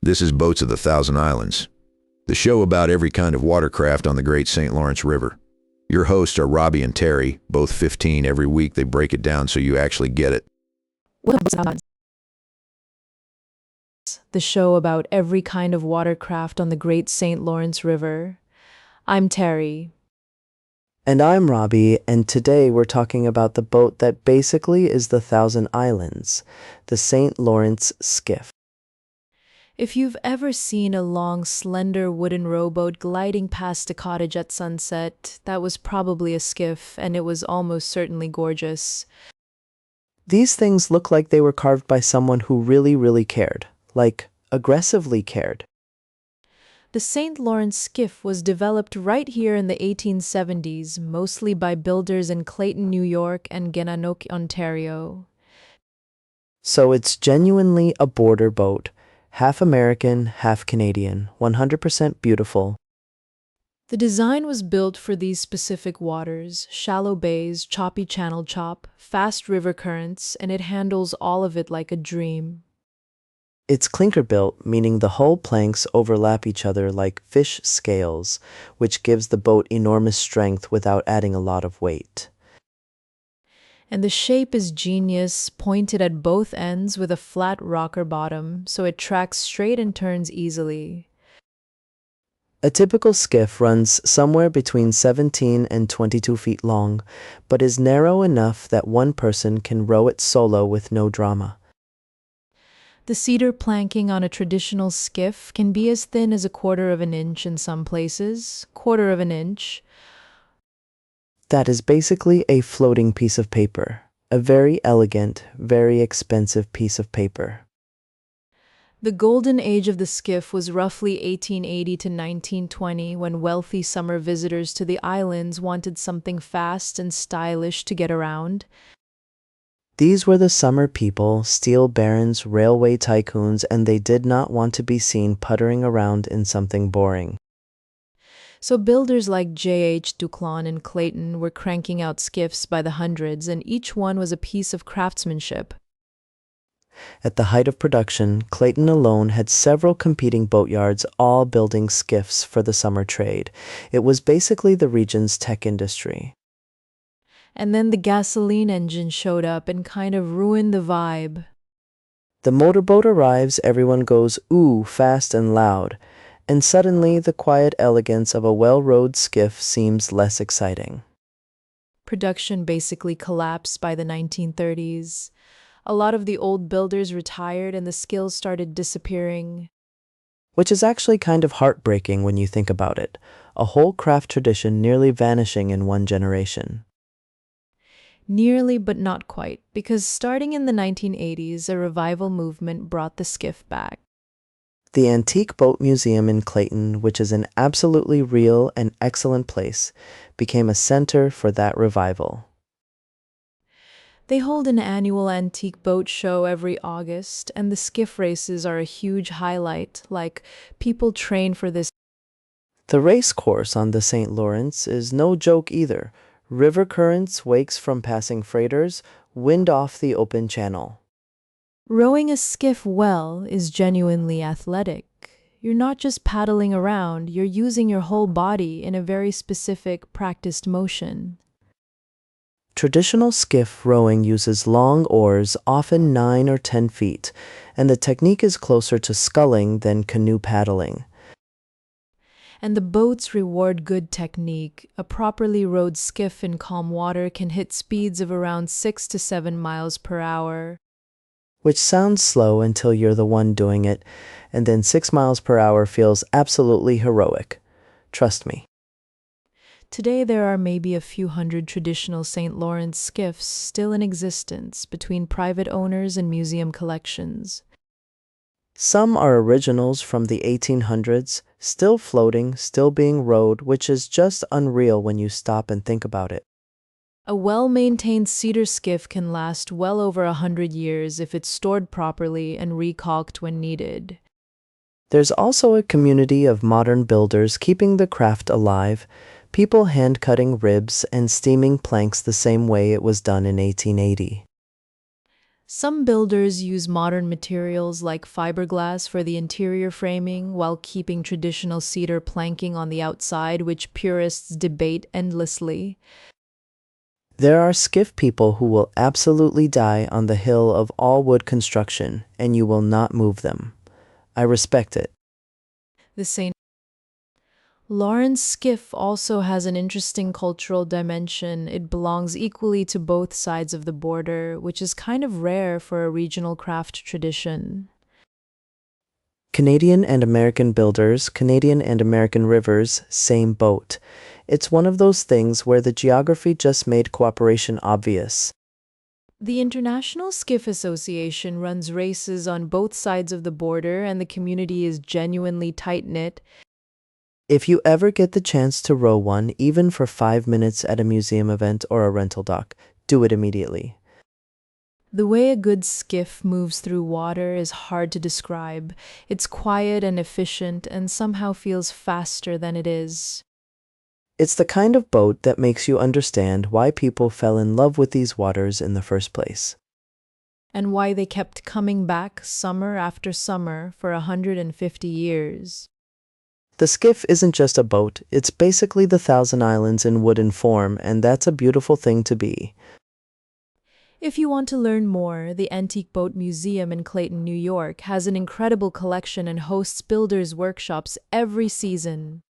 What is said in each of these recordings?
This is Boats of the Thousand Islands, the show about every kind of watercraft on the Great St. Lawrence River. Your hosts are Robbie and Terry, both 15. Every week they break it down so you actually get it. The show about every kind of watercraft on the Great St. Lawrence River. I'm Terry. And I'm Robbie, and today we're talking about the boat that basically is the Thousand Islands, the St. Lawrence Skiff. If you've ever seen a long, slender wooden rowboat gliding past a cottage at sunset, that was probably a skiff, and it was almost certainly gorgeous. These things look like they were carved by someone who really cared, like aggressively cared. The St. Lawrence Skiff was developed right here in the 1870s, mostly by builders in Clayton, New York and Gananoque, Ontario. So it's genuinely a border boat, half American, half Canadian, 100% beautiful. The design was built for these specific waters, shallow bays, choppy channel chop, fast river currents, and it handles all of it like a dream. It's clinker-built, meaning the hull planks overlap each other like fish scales, which gives the boat enormous strength without adding a lot of weight. And the shape is genius, pointed at both ends with a flat rocker bottom, so it tracks straight and turns easily. A typical skiff runs somewhere between 17 and 22 feet long, but is narrow enough that one person can row it solo with no drama. The cedar planking on a traditional skiff can be as thin as a quarter of an inch in some places, quarter of an inch. That is basically a floating piece of paper, a very elegant, very expensive piece of paper. The golden age of the skiff was roughly 1880 to 1920, when wealthy summer visitors to the islands wanted something fast and stylish to get around. These were the summer people, steel barons, railway tycoons, and they did not want to be seen puttering around in something boring. So builders like J.H. Duclon and Clayton were cranking out skiffs by the hundreds, and each one was a piece of craftsmanship. At the height of production, Clayton alone had several competing boatyards, all building skiffs for the summer trade. It was basically the region's tech industry. And then the gasoline engine showed up and kind of ruined the vibe. The motorboat arrives, everyone goes, ooh, fast and loud, and suddenly the quiet elegance of a well-rowed skiff seems less exciting. Production basically collapsed by the 1930s. A lot of the old builders retired and the skills started disappearing. Which is actually kind of heartbreaking when you think about it. A whole craft tradition nearly vanishing in one generation. Nearly, but not quite, because starting in the 1980s, a revival movement brought the skiff back. The Antique Boat Museum in Clayton, which is an absolutely real and excellent place, became a center for that revival. They hold an annual antique boat show every August, and the skiff races are a huge highlight, like people train for this. The race course on the St. Lawrence is no joke either. River currents, wakes from passing freighters, wind off the open channel. Rowing a skiff well is genuinely athletic. You're not just paddling around, you're using your whole body in a very specific, practiced motion. Traditional skiff rowing uses long oars, often 9 or 10 feet, and the technique is closer to sculling than canoe paddling. And the boats reward good technique. A properly rowed skiff in calm water can hit speeds of around 6 to 7 miles per hour. Which sounds slow until you're the one doing it, and then 6 miles per hour feels absolutely heroic. Trust me. Today there are maybe a few hundred traditional St. Lawrence skiffs still in existence between private owners and museum collections. Some are originals from the 1800s, still floating, still being rowed, which is just unreal when you stop and think about it. A well-maintained cedar skiff can last well over 100 years if it's stored properly and recalked when needed. There's also a community of modern builders keeping the craft alive, people hand-cutting ribs and steaming planks the same way it was done in 1880. Some builders use modern materials like fiberglass for the interior framing while keeping traditional cedar planking on the outside, which purists debate endlessly. There are skiff people who will absolutely die on the hill of all wood construction, and you will not move them. I respect it. The St. Lawrence Skiff also has an interesting cultural dimension. It belongs equally to both sides of the border, which is kind of rare for a regional craft tradition. Canadian and American builders, Canadian and American rivers, same boat. It's one of those things where the geography just made cooperation obvious. The International Skiff Association runs races on both sides of the border, and the community is genuinely tight-knit. If you ever get the chance to row one, even for 5 minutes at a museum event or a rental dock, do it immediately. The way a good skiff moves through water is hard to describe. It's quiet and efficient and somehow feels faster than it is. It's the kind of boat that makes you understand why people fell in love with these waters in the first place. And why they kept coming back summer after summer for 150 years. The skiff isn't just a boat, it's basically the Thousand Islands in wooden form, and that's a beautiful thing to be. If you want to learn more, the Antique Boat Museum in Clayton, New York has an incredible collection and hosts builders' workshops every season.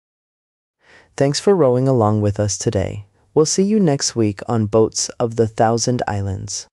Thanks for rowing along with us today. We'll see you next week on Boats of the Thousand Islands.